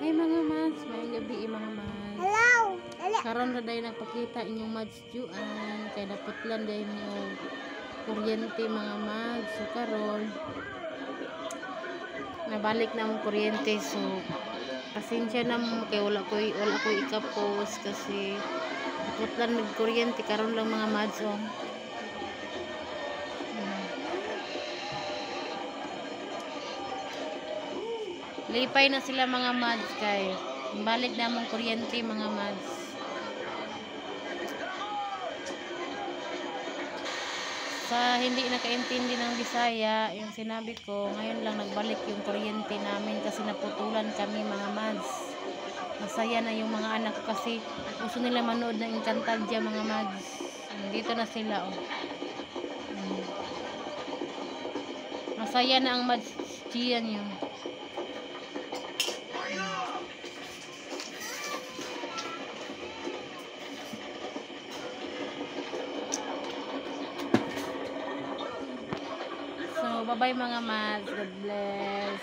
Hi mga mads, may gabi mga mads. Hello. Karon ra day nagpakita inyong mads juan kay naputlan day mo kuryente mga mads. So karon nabalik na mo kuryente, so pasensya na mo kay wala ko ikapos kasi naputlan ng kuryente karon lang mga mads. Oh. Lipay na sila mga mads kay balik na mong kuryente mga mads. Sa hindi nakaintindi ng Bisaya yung sinabi ko, ngayon lang nagbalik yung kuryente namin kasi naputulan kami mga mads. Masaya na yung mga anak ko kasi gusto nila manood ng Encantadia mga mads. Dito na sila. Oh. Masaya na ang mads diyan yun. So, bye-bye mga mads. God bless.